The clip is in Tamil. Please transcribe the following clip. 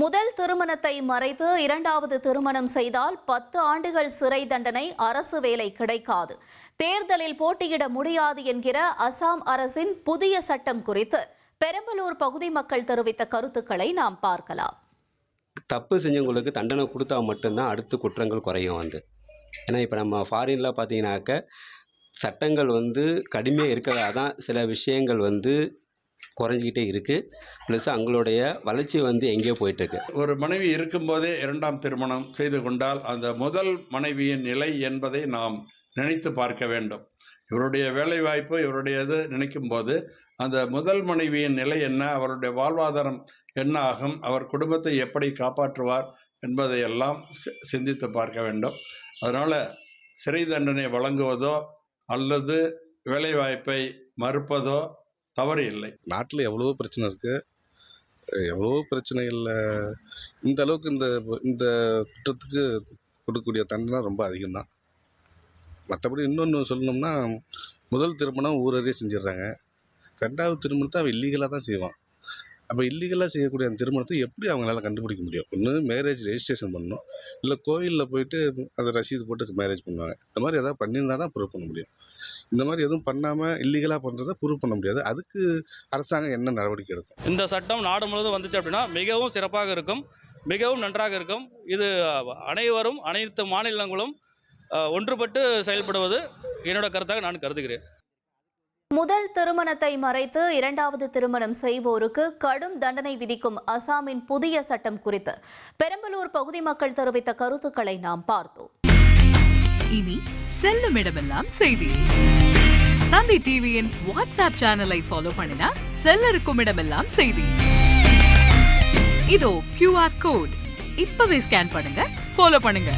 முதல் திருமணத்தை மறைத்து இரண்டாவது திருமணம் செய்தால் 10 ஆண்டுகள் சிறை தண்டனை, அரசு வேலை கிடைக்காது, தேர்தலில் போட்டியிட முடியாது என்கிற அசாம் அரசின் புதிய சட்டம் குறித்து பெரம்பலூர் பகுதி மக்கள் தெரிவித்த கருத்துக்களை நாம் பார்க்கலாம். தப்பு செஞ்சவங்களுக்கு தண்டனை கொடுத்தா மட்டும்தான் அடுத்த குற்றங்கள் குறையும் ஏன்னா இப்போ நம்ம ஃபாரினில் பார்த்தீங்கன்னாக்க சட்டங்கள் கடுமையாக இருக்கிறதா தான் சில விஷயங்கள் குறைஞ்சிக்கிட்டே இருக்குது. ப்ளஸ் அவங்களுடைய வளர்ச்சி எங்கேயோ போயிட்டுருக்கு. ஒரு மனைவி இருக்கும்போதே இரண்டாம் திருமணம் செய்து கொண்டால் அந்த முதல் மனைவியின் நிலை என்பதை நாம் நினைத்து பார்க்க வேண்டும். இவருடைய வேலைவாய்ப்பு இவருடையது நினைக்கும் போது அந்த முதல் மனைவியின் நிலை என்ன, அவருடைய வாழ்வாதாரம் என்ன ஆகும், அவர் குடும்பத்தை எப்படி காப்பாற்றுவார் என்பதையெல்லாம் சிந்தித்து பார்க்க வேண்டும். அதனால் சிறை தண்டனை வழங்குவதோ அல்லது வேலைவாய்ப்பை மறுப்பதோ தவறு இல்லை. நாட்டில் எவ்வளவோ பிரச்சனை இருக்குது, எவ்வளவோ பிரச்சனைகளில் இந்த அளவுக்கு இந்த குற்றத்துக்கு கொடுக்கக்கூடிய தண்டனை ரொம்ப அதிகம்தான். மற்றபடி இன்னொன்று சொல்லணும்னா, முதல் திருமணம் ஊரறிய செஞ்சிடுறாங்க, ரெண்டாவது திருமணத்தை அவன் இல்லீகலாக தான் செய்வான். அப்போ இல்லீகலாக செய்யக்கூடிய அந்த திருமணத்தை எப்படி அவங்களால கண்டுபிடிக்க முடியும்? ஒன்று மேரேஜ் ரெஜிஸ்ட்ரேஷன் பண்ணணும், இல்லை கோயிலில் போயிட்டு அதை ரசீது போட்டு மேரேஜ் பண்ணுவாங்க. இந்த மாதிரி எதாவது பண்ணியிருந்தால் தான் ப்ரூவ் பண்ண முடியும். இந்த மாதிரி எதுவும் பண்ணாமல் இல்லீகலாக பண்ணுறதை ப்ரூவ் பண்ண முடியாது. அதுக்கு அரசாங்கம் என்ன நடவடிக்கை எடுக்கும்? இந்த சட்டம் நாடு முழுவதும் வந்துச்சு அப்படின்னா மிகவும் சிறப்பாக இருக்கும், மிகவும் நன்றாக இருக்கும். இது அனைவரும் அனைத்து மாநிலங்களும் ஒன்றுபட்டு செயல்படுவது என்னோட கருத்தாக நான் கருதுகிறேன். முதல் திருமணத்தை மறைத்து இரண்டாவது திருமணம் செய்வோருக்கு கடும் தண்டனை விதிக்கும் அசாமின் புதிய சட்டம் குறித்து பெரம்பலூர் பகுதி மக்கள் தெரிவித்த கருத்துக்களை நாம் பார்த்தோம். இனி செல்லும் இடமெல்லாம் செய்தி. தந்தி டிவியின் வாட்ஸ்அப் சேனலை ஃபாலோ பண்ணினா செல்ல இருக்கும் இடமெல்லாம் செய்தி. இதோ QR கோட், இப்பவே ஸ்கேன் பண்ணுங்க, ஃபாலோ பண்ணுங்க.